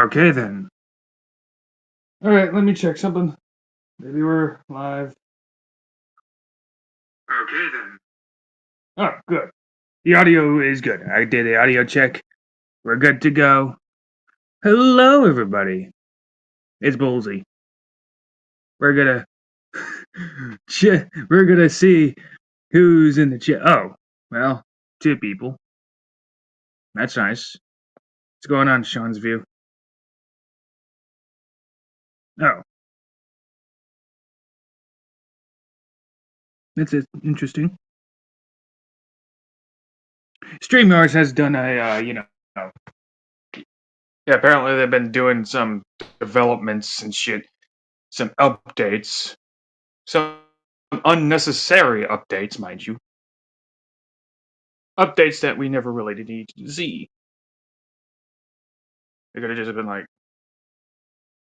Okay then. Alright, let me check something. Maybe we're live. Okay then. Oh, good. The audio is good. I did the audio check. We're good to go. Hello, everybody. It's Bullsy. We're gonna we're gonna see who's in the chat. Oh, well, two people. That's nice. What's going on, Sean's view? Oh, that's interesting. StreamYards has done yeah, apparently they've been doing some developments and shit, some updates, some unnecessary updates, mind you. Updates that we never really need to see. They could have just been like,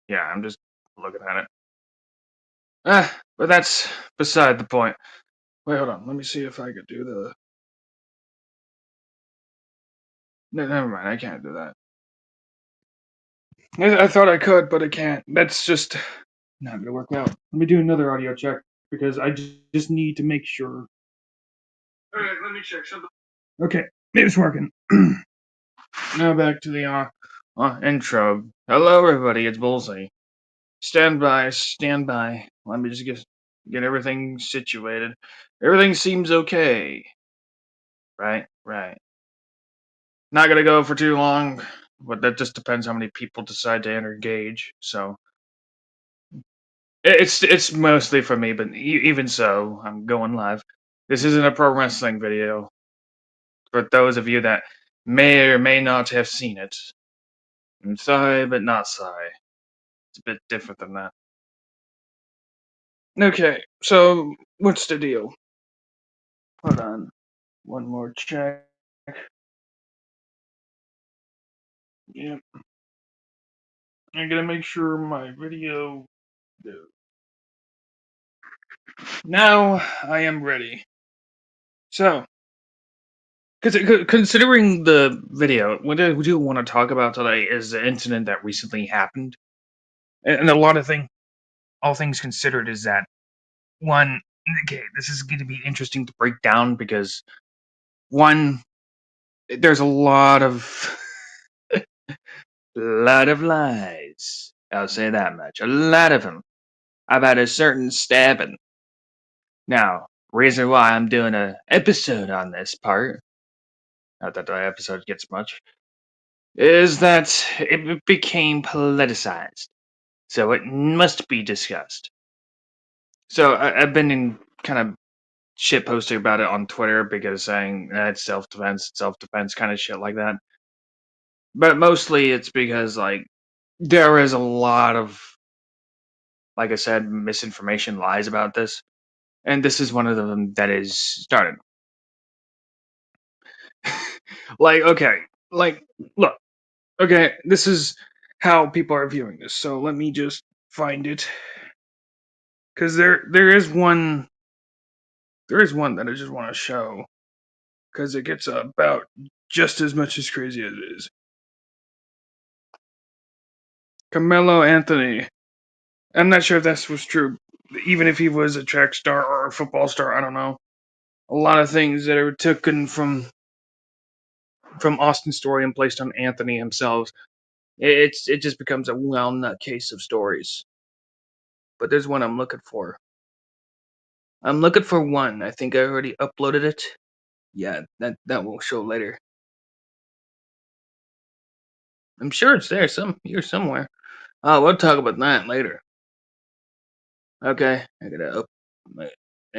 yeah, I'm just looking at it. But that's beside the point. Wait, hold on. Let me see if I could do the. No, never mind. I can't do that. I thought I could, but I can't. That's just not gonna work out. Let me do another audio check because I just need to make sure. Alright, let me check something. Okay, it's working. Now back to the intro. Hello, everybody. It's Bullseye. Stand by, stand by. Let me just get everything situated. Everything seems okay. Right, right. Not gonna go for too long, but that just depends how many people decide to engage. So it's mostly for me, but even so, I'm going live. This isn't a pro wrestling video. For those of you that may or may not have seen it, I'm sorry, but not sorry. It's a bit different than that. Okay, so what's the deal? Hold on. One more check. Yep. I gotta make sure my video. Now I am ready. So, considering the video, what I do want to talk about today is the incident that recently happened, and a lot of all things considered, is that one. Okay, this is going to be interesting to break down because one, there's a lot of lies. I'll say that much. A lot of them about a certain stabbing. Now, reason why I'm doing an episode on this part, not that the episode gets much, is that it became politicized. So it must be discussed. So I've been in kind of shit posting about it on Twitter because saying it's self defense kind of shit like that. But mostly it's because like there is a lot of, like I said, misinformation, lies about this, and this is one of them that is started. Like, okay, like, look, okay, this is how people are viewing this. So let me just find it, because there is one that I just want to show, because it gets about just as much as crazy as it is. Carmelo Anthony. I'm not sure if that was true. Even if he was a track star or a football star, I don't know. A lot of things that are taken from Austin's story and placed on Anthony himself. It just becomes a well-nut case of stories. But there's one I'm looking for. I'm looking for one. I think I already uploaded it. Yeah, that will show later. I'm sure it's there here somewhere. Oh, we'll talk about that later. Okay, I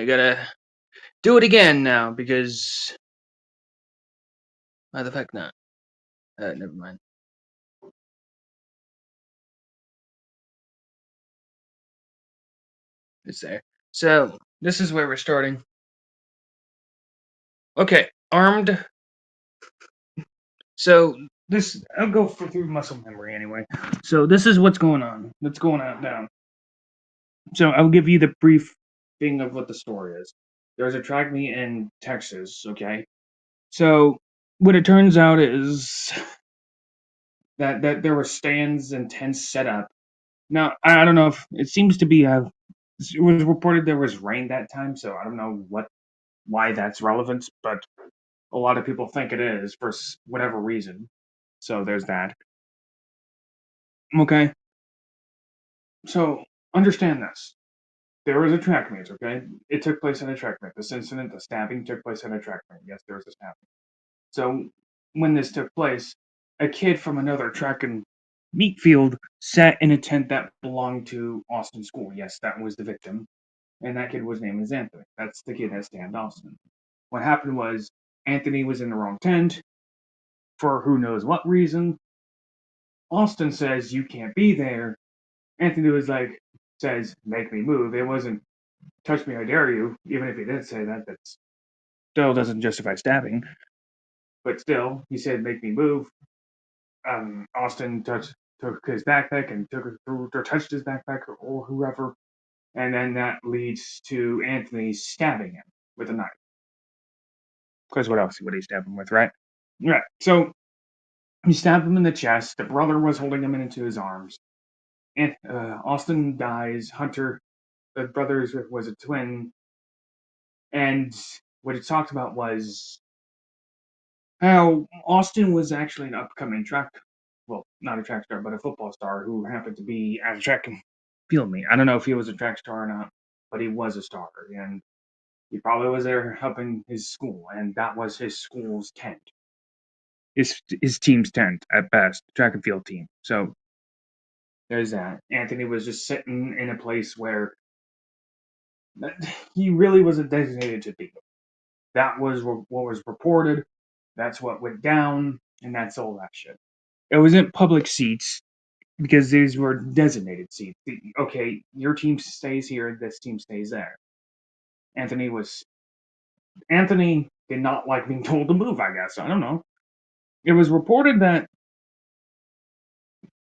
gotta do it again now because why the fuck not? Never mind. It's there. So this is where we're starting. Okay, armed. So I'll go through muscle memory anyway. So this is what's going on. What's going on down. So I'll give you the brief thing of what the story is. There's a track meet in Texas. Okay. So what it turns out is that there were stands and tents set up. Now I don't know if it seems to be it was reported there was rain that time, so I don't know why that's relevant, but a lot of people think it is for whatever reason. So there's that. Okay, so understand this. There was a track meet, okay? It took place in a track meet. This incident, the stabbing, took place in a track meet. Yes, there was a stabbing. So when this took place, a kid from another track and meet field sat in a tent that belonged to Austin School. Yes, that was the victim. And that kid was named as Anthony. That's the kid that stabbed Austin. What happened was Anthony was in the wrong tent for who knows what reason. Austin says, "You can't be there." Anthony was like, says, "Make me move." It wasn't "touch me, I dare you." Even if he did say that, that still doesn't justify stabbing. But still, he said, "Make me move." Austin took his backpack and took her through, or touched his backpack or whoever, and then that leads to Anthony stabbing him with a knife. Because what else would he stab him with, right? Right. So he stabbed him in the chest. The brother was holding him into his arms. And Austin dies. Hunter, the brother was a twin, and what it talked about was how Austin was actually an upcoming well, not a track star, but a football star who happened to be at a track and field meet. I don't know if he was a track star or not, but he was a star, and he probably was there helping his school, and that was his school's tent, his team's tent at best, track and field team. So there's that. Anthony was just sitting in a place where he really wasn't designated to be. That was what was reported. That's what went down, and that's all that shit. It wasn't public seats because these were designated seats. Okay, your team stays here, this team stays there. Anthony was Anthony did not like being told to move, I guess. I don't know. It was reported that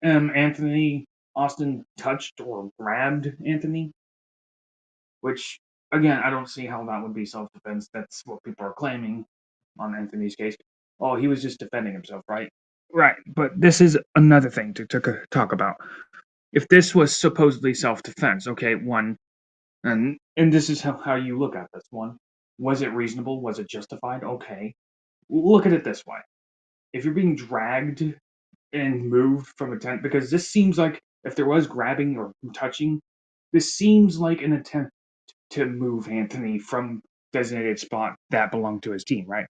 Anthony Austin touched or grabbed Anthony, which again I don't see how that would be self-defense. That's what people are claiming on Anthony's case. Oh, he was just defending himself, right? Right, but this is another thing to talk about. If this was supposedly self-defense, okay, one, and this is how you look at this one. Was it reasonable? Was it justified? Okay. Look at it this way. If you're being dragged and moved from a tent, because this seems like if there was grabbing or touching, this seems like an attempt to move Anthony from designated spot that belonged to his team, right?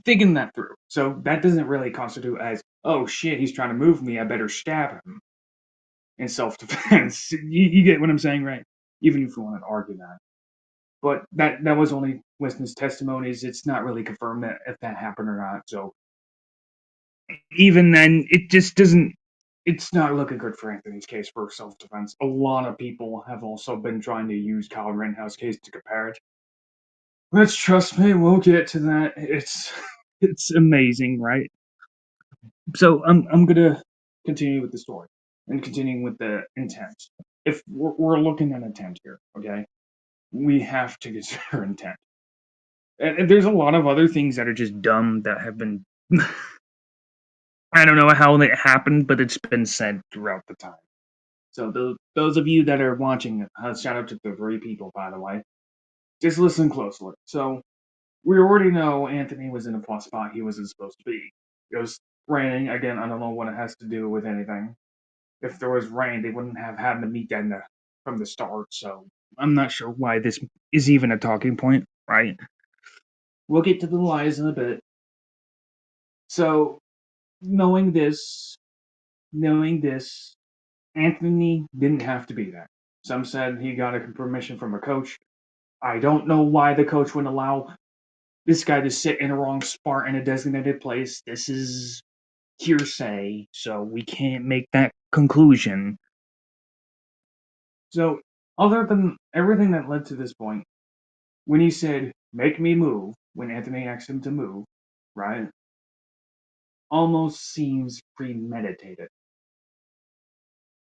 Thinking that through. So that doesn't really constitute as, oh shit, he's trying to move me, I better stab him in self-defense. You get what I'm saying, right? Even if you want to argue that. But that was only witness testimonies. It's not really confirmed that if that happened or not. So even then, it just doesn't. It's not looking good for Anthony's case for self-defense. A lot of people have also been trying to use Kyle Rittenhouse case to compare it. Let's trust me, we'll get to that. It's amazing, right? So I'm gonna continue with the story and continuing with the intent. If we're looking at intent here, okay, we have to consider intent. And there's a lot of other things that are just dumb that have been. I don't know how it happened, but it's been said throughout the time. So those of you that are watching, shout out to the 3 people, by the way. Just listen closely. So we already know Anthony was in a spot he wasn't supposed to be. It was raining again. I don't know what it has to do with anything. If there was rain, they wouldn't have had the meet from the start. So I'm not sure why this is even a talking point, right? We'll get to the lies in a bit. So knowing this, Anthony didn't have to be there. Some said he got a permission from a coach. I don't know why the coach wouldn't allow this guy to sit in a wrong spot in a designated place. This is hearsay, so we can't make that conclusion. So, other than everything that led to this point, when he said, "Make me move," when Anthony asked him to move, right? Almost seems premeditated.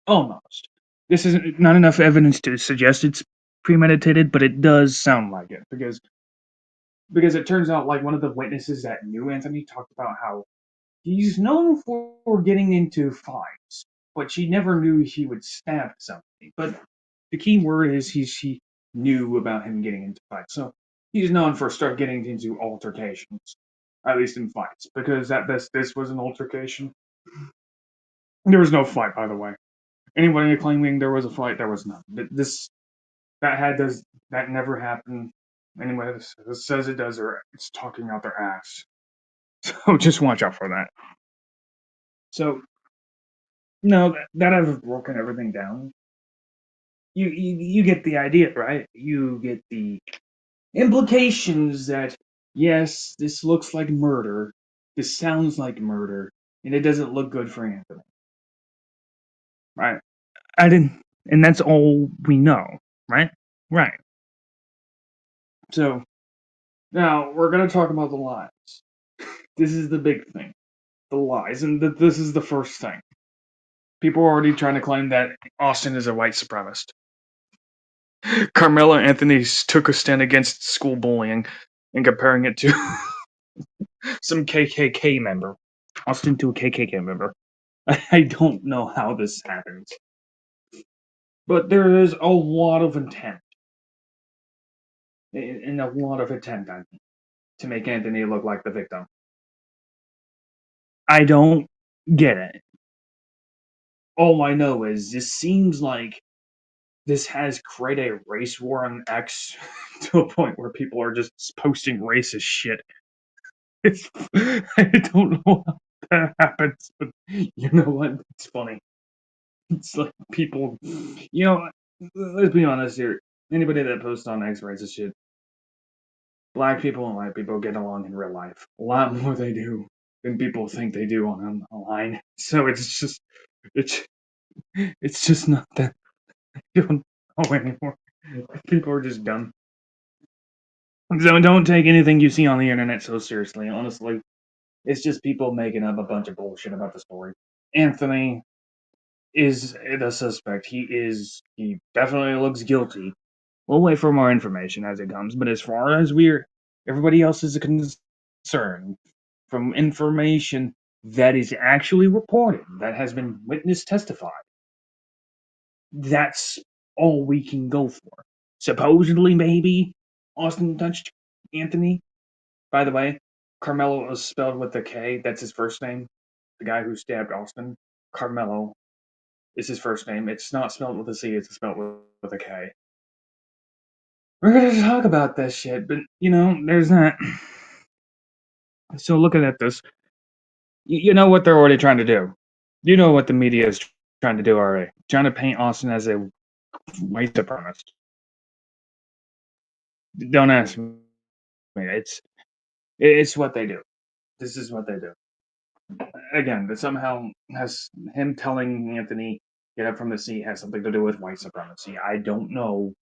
Almost. This isn't not enough evidence to suggest it's premeditated, but it does sound like it because it turns out like one of the witnesses that knew Anthony talked about how He's known for getting into fights, but she never knew he would stab somebody. But the key word is she knew about him getting into fights. So he's known for start getting into altercations, at least in fights, because this was an altercation. There was no fight, by the way. Anybody claiming there was a fight, there was none. But that never happened. Anybody that says it does, or it's talking out their ass. So just watch out for that. So no, that I've broken everything down. You get the idea, right? You get the implications that yes, this looks like murder, this sounds like murder, and it doesn't look good for Anthony. Right? I didn't, and that's all we know, right? Right. So now we're gonna talk about the lies. This is the big thing, the lies, and this is the first thing. People are already trying to claim that Austin is a white supremacist. Carmelo Anthony took a stand against school bullying and comparing it to some KKK member. Austin to a KKK member. I don't know how this happens. But there is a lot of intent. And a lot of intent on to make Anthony look like the victim. I don't get it. All I know is this seems like this has created a race war on X to a point where people are just posting racist shit. I don't know how that happens, but you know what? It's funny. It's like people, let's be honest here. Anybody that posts on X racist shit, black people and white people get along in real life a lot more they do than people think they do online. So it's it's just not that I don't know anymore. People are just dumb. So don't take anything you see on the internet so seriously. Honestly, it's just people making up a bunch of bullshit about the story. Anthony is the suspect. He definitely looks guilty. We'll wait for more information as it comes. But as far as everybody else is concerned, from information that is actually reported, that has been witness testified, that's all we can go for. Supposedly, maybe Austin touched Anthony. By the way, Carmelo is spelled with a K. That's his first name. The guy who stabbed Austin, Carmelo, is his first name. It's not spelled with a C. It's spelled with a K. We're gonna talk about that shit, but there's that. So looking at this, you know what they're already trying to do. You know what the media is trying to do already. Trying to paint Austin as a white supremacist. Don't ask me. It's what they do. This is what they do. Again, that somehow has him telling Anthony get up from the seat has something to do with white supremacy. I don't know.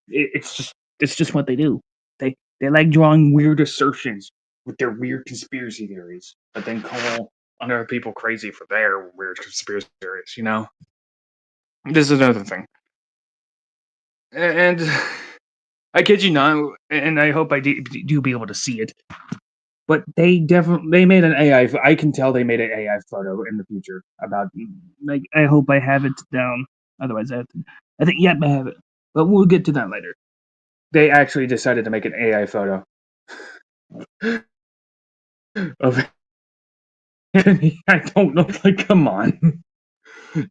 It's just what they do. They like drawing weird assertions with their weird conspiracy theories, but then call other people crazy for their weird conspiracy theories. This is another thing, and I kid you not, and I hope I do be able to see it. But they made an AI. I can tell they made an AI photo in the future about. Like, I hope I have it down. Otherwise, I think yep, I have it. But we'll get to that later. They actually decided to make an AI photo of Anthony. I don't know. Like, come on.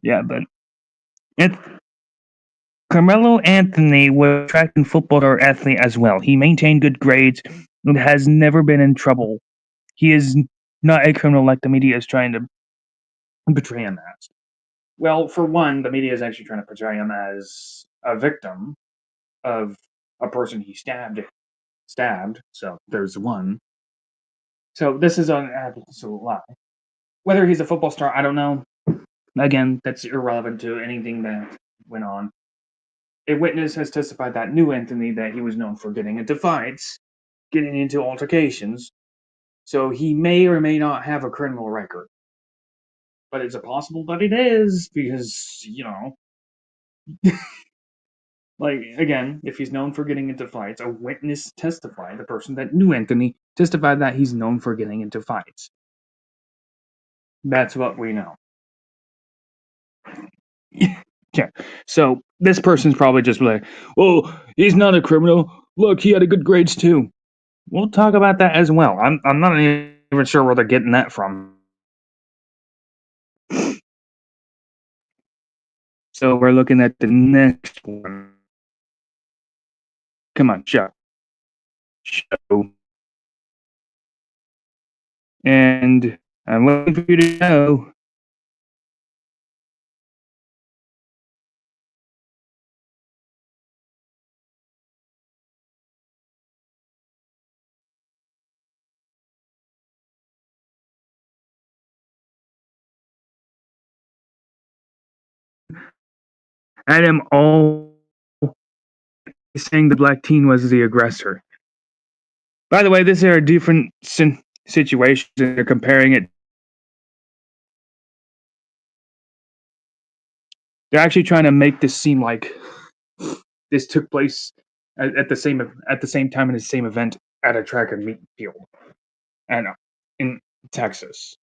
Yeah, but Carmelo Anthony was a track and football athlete as well. He maintained good grades and has never been in trouble. He is not a criminal like the media is trying to portray him as. Well, for one, the media is actually trying to portray him as a victim of a person he stabbed. So there's one. So this is an absolute lie. Whether he's a football star, I don't know. Again, that's irrelevant to anything that went on. A witness has testified that knew Anthony that he was known for getting into fights, getting into altercations, so he may or may not have a criminal record. But it's possible that it is, because, like, again, if he's known for getting into fights, a witness testified, the person that knew Anthony testified that he's known for getting into fights. That's what we know. Yeah. So this person's probably just like, well, he's not a criminal. Look, he had good grades too. We'll talk about that as well. I'm not even sure where they're getting that from. So we're looking at the next one. Come on, show. And I'm waiting for you to know. Adam all saying the black teen was the aggressor. By the way, this is a different situation. They're comparing it. They're actually trying to make this seem like this took place at the same time in the same event at a track and meet field, and in Texas.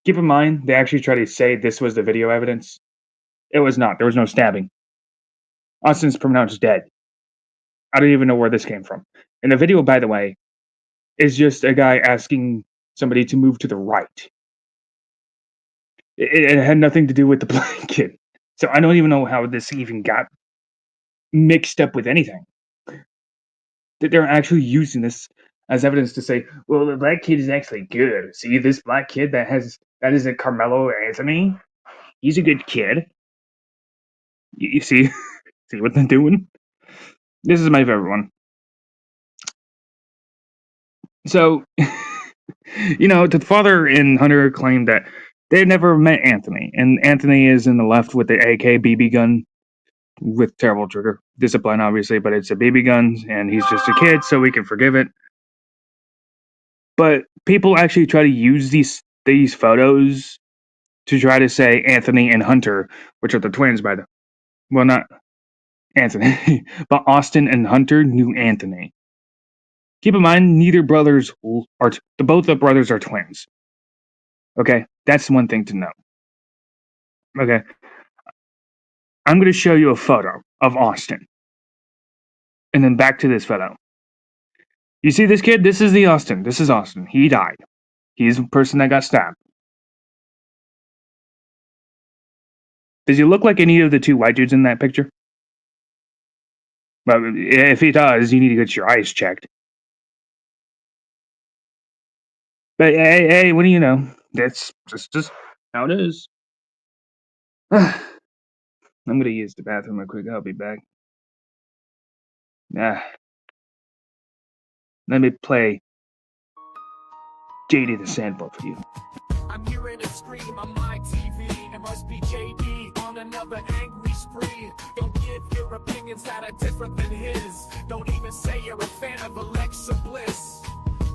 Keep in mind, they actually try to say this was the video evidence. It was not. There was no stabbing. Austin's pronounced dead. I don't even know where this came from. And the video, by the way, is just a guy asking somebody to move to the right. It had nothing to do with the black kid. So I don't even know how this even got mixed up with anything. That they're actually using this as evidence to say, well, the black kid is actually good. See, this black kid that isn't Carmelo Anthony. He's a good kid. You see, see what they're doing? This is my favorite one. So, the father and Hunter claimed that they had never met Anthony, and Anthony is in the left with the AK BB gun with terrible trigger discipline, obviously, but it's a BB gun, and he's just a kid, so we can forgive it. But people actually try to use these photos to try to say Anthony and Hunter, which are the twins, well, not Anthony, but Austin and Hunter knew Anthony. Keep in mind, both the brothers are twins. Okay, that's one thing to know. Okay, I'm going to show you a photo of Austin, and then back to this photo. You see this kid? This is Austin. This is Austin. He died. He's the person that got stabbed. Does he look like any of the two white dudes in that picture? Well, if he does, you need to get your eyes checked. But hey, what do you know? That's just how it is. I'm gonna use the bathroom real quick. I'll be back. Let me play JD the Sample for you. I'm hearing a scream on my TV. It must be JD on another angry spree. Don't give your opinions that are different than his. Don't even say you're a fan of Alexa Bliss.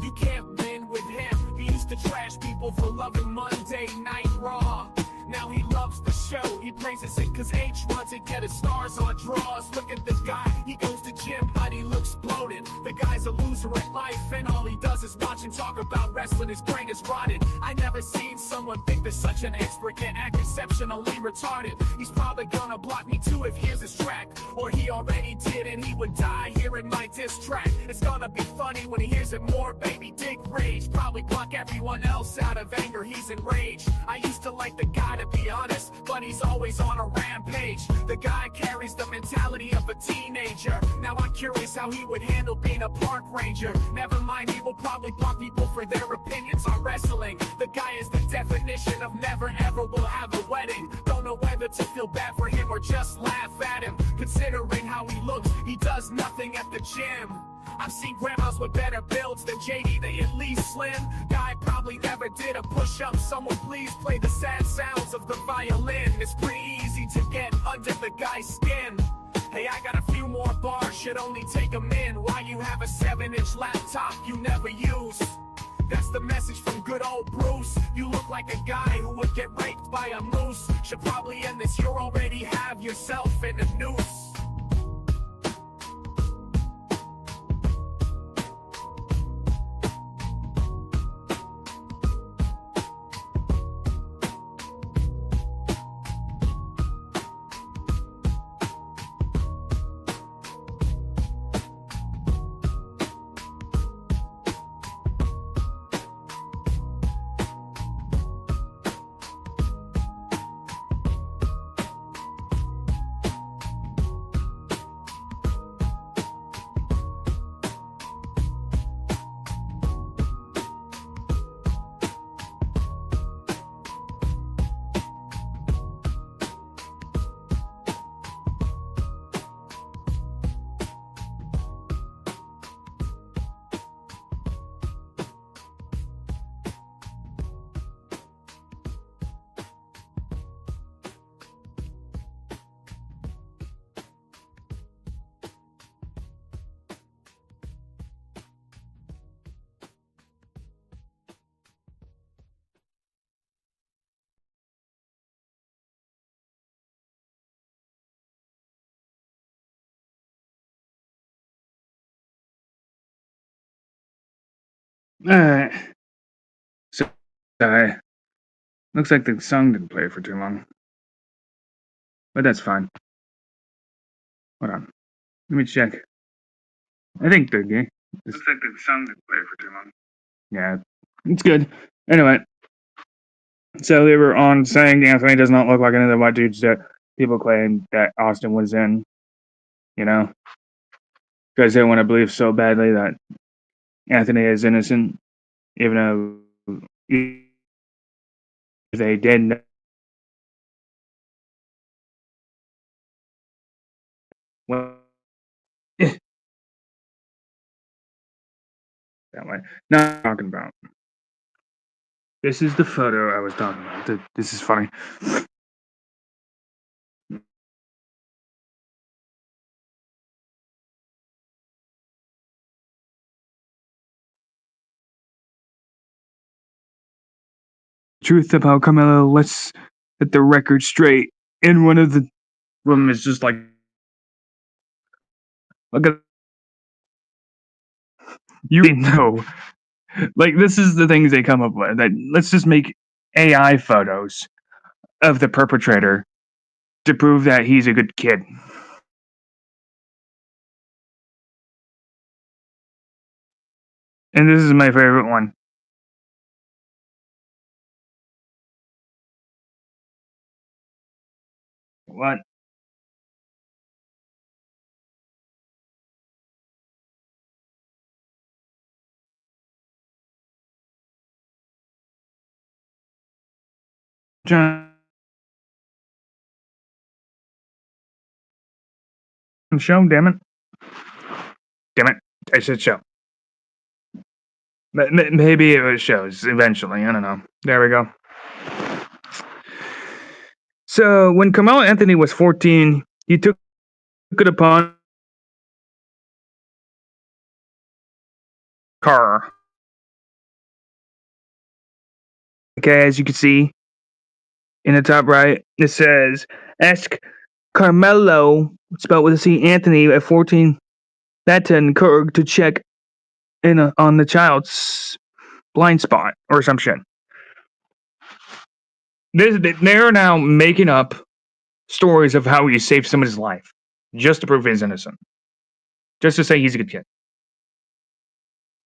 You can't win with him. He used to trash people for loving Monday Night Raw. Now he loves the show. He praises it cause H wants to get his stars on draws. Look at this guy. He goes to gym, but he looks bloated. The guy's a loser at life, and all he does is watch and talk about wrestling. His brain is rotted. I never seen someone think they're such an expert can act exceptionally retarded. He's probably gonna block me too if here's his track. Or he already did and he would die hearing my diss track. It's gonna be funny when he hears it more, baby. Dig rage. Probably block everyone else out of anger. He's enraged. I used to like the guy, to be honest, but he's always on a rampage. The guy carries the mentality of a teenager. Now I'm curious how he would handle being a park ranger. Never mind, he will probably block people for their opinions on wrestling. The guy is the definition of never ever will have a wedding. Don't know whether to feel bad for him or just laugh at him. Considering how he looks, he does nothing at the gym. I've seen grandmas with better builds than JD, they at least slim. Guy probably never did a push-up. Someone please play the sad sounds of the violin. It's pretty easy to get under the guy's skin. Hey, I got a few more bars, should only take a min. Why you have a 7-inch laptop you never use? That's the message from good old Bruce. You look like a guy who would get raped by a moose. Should probably end this, you already have yourself in a noose. Alright. So, looks like the song didn't play for too long. But that's fine. Hold on. Let me check. I think they're gay. Looks like the song didn't play for too long. Yeah, it's good. Anyway, so they were on saying Anthony does not look like any of the white dudes that people claim that Austin was in, you know? Because they want to believe so badly that Anthony is innocent, even though they did. Well, that way. Not talking about. This is the photo I was talking about. This is funny. Truth about Carmelo, let's set the record straight. And one of them is just like, look at you know. Like, this is the things they come up with. That let's just make AI photos of the perpetrator to prove that he's a good kid. And this is my favorite one. What? Show, damn it. Damn it. I said show. Maybe it shows eventually. I don't know. There we go. So, when Carmelo Anthony was 14, he took it upon car. Okay, as you can see in the top right, it says, ask Carmelo, spelled with a C, Anthony at 14, Baton Kurg to check in on the child's blind spot or some shit. They're now making up stories of how he saved somebody's life just to prove he's innocent. Just to say he's a good kid.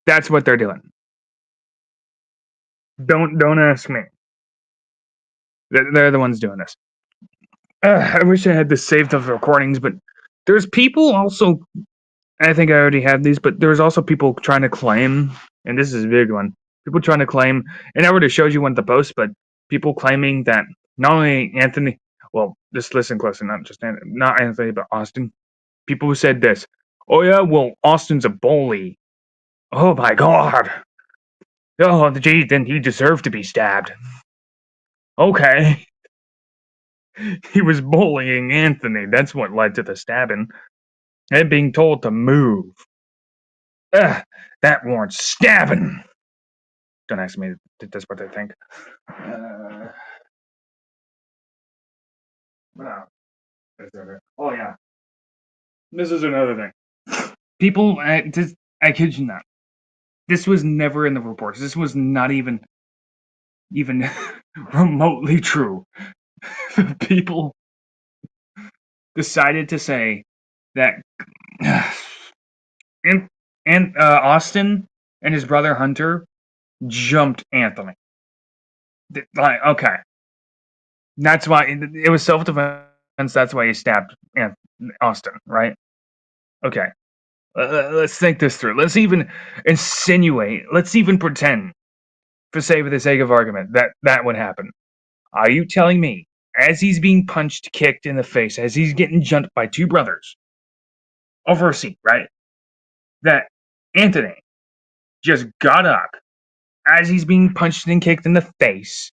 That's what they're doing. Don't ask me. They're the ones doing this. I wish I had this saved of recordings, but there's people also. I think I already have these, but there's also people trying to claim, and this is a big one. People trying to claim, and I already showed you one of the posts, but people claiming that not only Anthony, well, just listen closely, not Anthony, but Austin. People who said this, oh yeah, well, Austin's a bully. Oh my god. Oh, gee, then he deserved to be stabbed. Okay. He was bullying Anthony. That's what led to the stabbing. And being told to move. Ugh, that warrants stabbing. Don't ask me that's what they think. Oh, yeah. This is another thing. People, I kid you not. This was never in the reports. This was not even remotely true. People decided to say that Austin and his brother Hunter jumped Anthony. Like, okay, that's why it was self-defense. That's why he stabbed Austin, right? Okay, let's think this through. Let's even insinuate. Let's even pretend, for the sake of argument, that would happen. Are you telling me, as he's being punched, kicked in the face, as he's getting jumped by two brothers over a seat, right? That Anthony just got up as he's being punched and kicked in the face.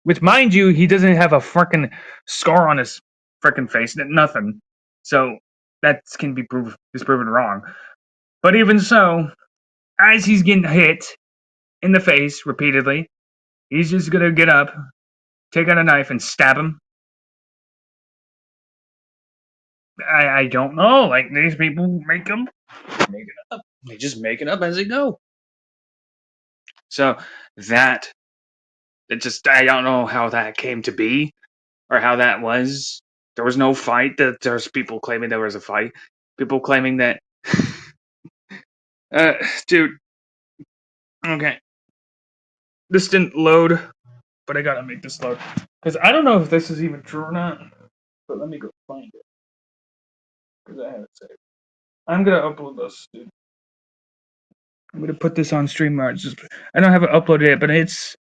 With, mind you, he doesn't have a freaking scar on his freaking face, nothing. So that can be disproven wrong. But even so, as he's getting hit in the face repeatedly, he's just gonna get up, take out a knife, and stab him. I don't know. Like, these people make it up. They just make it up as they go. So that I don't know how that came to be or how that was. There was no fight. There's people claiming there was a fight. People claiming that. Dude. Okay. This didn't load, but I gotta make this load because I don't know if this is even true or not. But let me go find it because I have it saved. I'm gonna upload this, dude. I'm gonna put this on StreamYard. I don't have it uploaded yet, but it's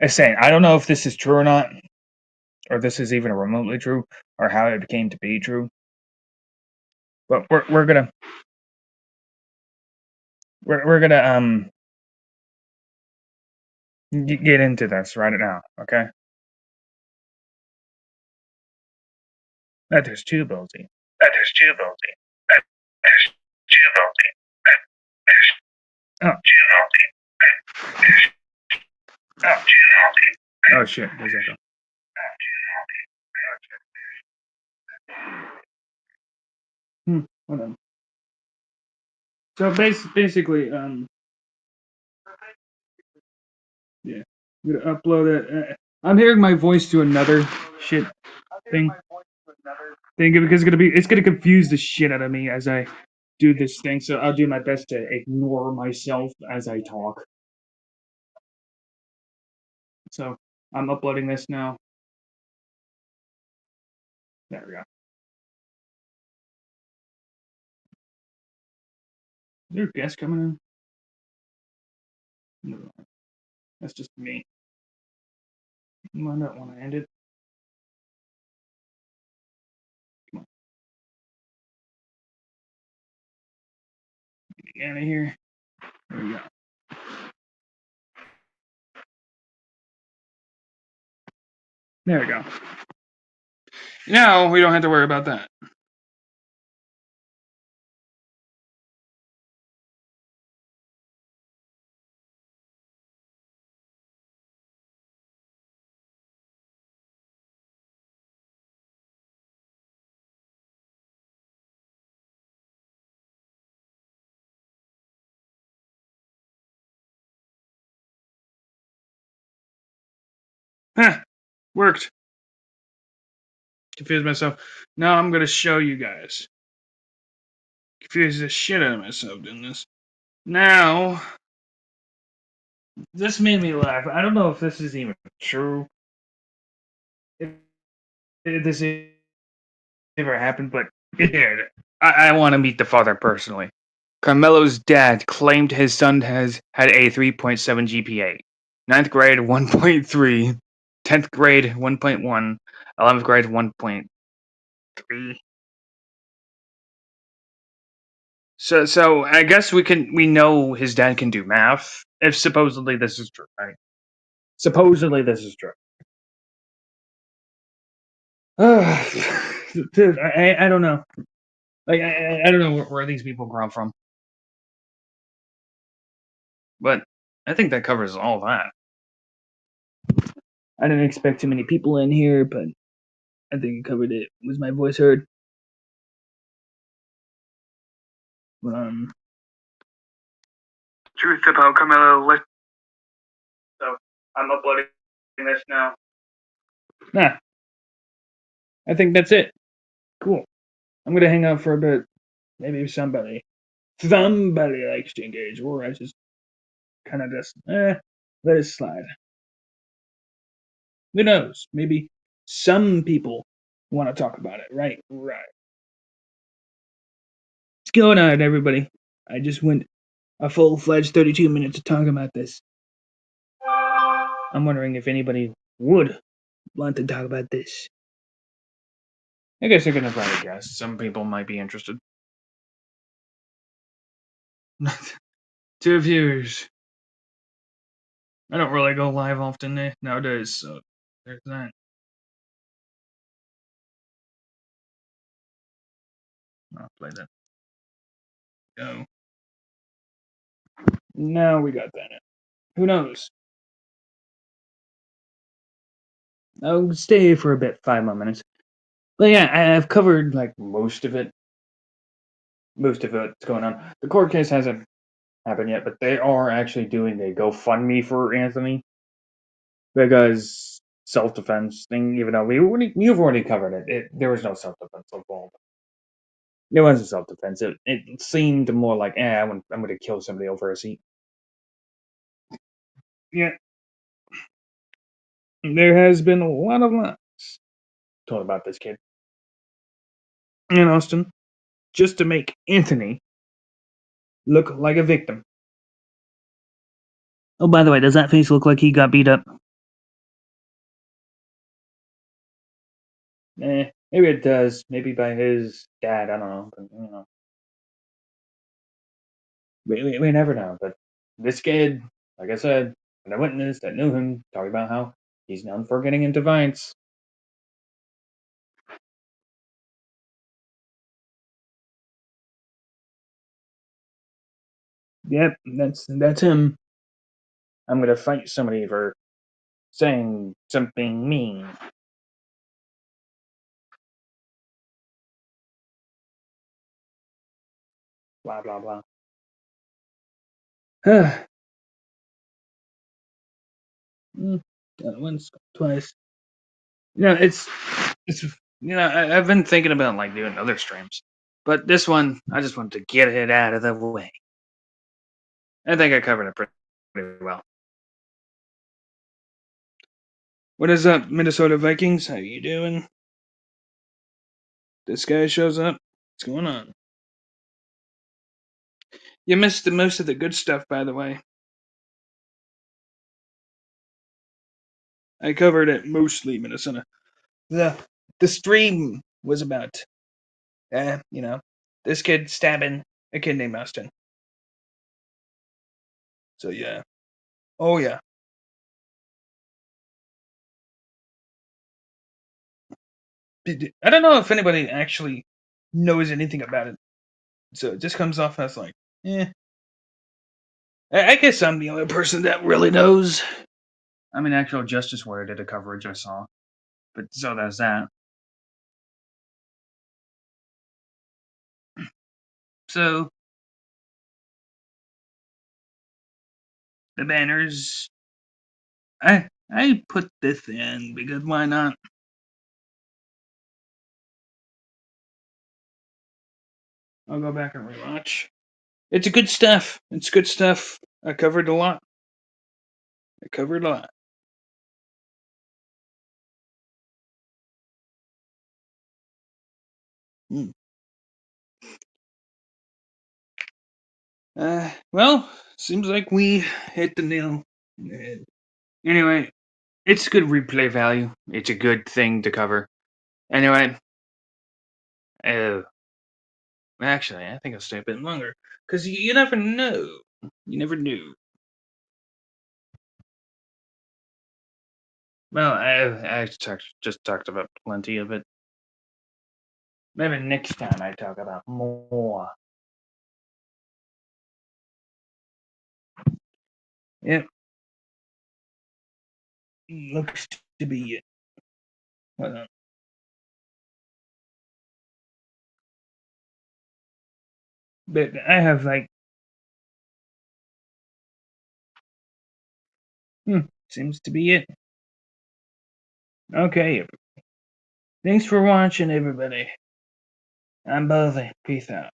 saying I don't know if this is true or not, or this is even remotely true, or how it came to be true. But we're gonna get into this right now, okay? That there's two Billsy. That there's two Billsy. That there's two Billsy. That there's two Billsy. Oh, oh shit, there's echo. Hold on. So basically, yeah, I'm gonna upload it. I'm hearing my voice to another shit thing because it's gonna confuse the shit out of me as I do this thing. So I'll do my best to ignore myself as I talk. So I'm uploading this now. There we go. Is there a guest coming in? No, that's just me. I don't want to end it. Come on. Get out of here. There we go. There we go. Now we don't have to worry about that. Huh, worked. Confused myself. Now I'm gonna show you guys. Confused the shit out of myself doing this. Now, this made me laugh. I don't know if this is even true. If this ever happened, but it did. I want to meet the father personally. Carmelo's dad claimed his son had a 3.7 GPA. 9th grade 1.3, 10th grade 1.1, 11th grade 1.3. So I guess we know his dad can do math if supposedly this is true, right? Supposedly this is true. Dude, I don't know. Like I don't know where these people come from. But I think that covers all that. I didn't expect too many people in here, but I think it covered it. Was my voice heard? Truth about Carmelo. So I'm uploading this now. Nah. I think that's it. Cool. I'm gonna hang out for a bit. Maybe somebody likes to engage, or I just kind of just let it slide. Who knows? Maybe some people want to talk about it. Right. What's going on, everybody? I just went a full-fledged 32 minutes to talk about this. I'm wondering if anybody would want to talk about this. I guess I can invite a guest. Some people might be interested. 2 viewers. I don't really go live often nowadays, so there's that. I'll play that. Go. Now we got that in. Who knows? I'll stay here for a bit, 5 more minutes. But yeah, I've covered like most of it. Most of what's going on. The court case hasn't happened yet, but they are actually doing a GoFundMe for Anthony because self-defense thing. Even though you've already covered it, there was no self-defense involved. It wasn't self-defense. It seemed more like, I'm going to kill somebody over a seat. Yeah, there has been a lot of lies told about this kid in Austin, just to make Anthony look like a victim. Oh, by the way, does that face look like he got beat up? Maybe it does. Maybe by his dad. I don't know. But, we never know. But this kid, like I said, and a witness that knew him, talking about how he's known for getting into fights. Yep, that's him. I'm gonna fight somebody for saying something mean. Blah blah blah. Got once, twice. It's I've been thinking about like doing other streams, but this one I just wanted to get it out of the way. I think I covered it pretty well. What is up, Minnesota Vikings? How you doing? This guy shows up. What's going on? You missed the most of the good stuff, by the way. I covered it mostly Minnesota. The stream was about this kid stabbing a kid named Austin. So yeah. Oh yeah. I don't know if anybody actually knows anything about it. So it just comes off as like, I guess I'm the only person that really knows. I mean, actual Justice Warrior did a coverage I saw, but so there's that. So the banners, I put this in because why not? I'll go back and rewatch. It's good stuff. It's good stuff. I covered a lot. Well, seems like we hit the nail on the head. Anyway, it's good replay value. It's a good thing to cover. Anyway, actually, I think I'll stay a bit longer because you never know. You never knew. Well, I just talked about plenty of it. Maybe next time I talk about more. Yep. Looks to be it. Hold on. But I have like. Seems to be it. Okay. Thanks for watching, everybody. I'm Buzzy. Peace out.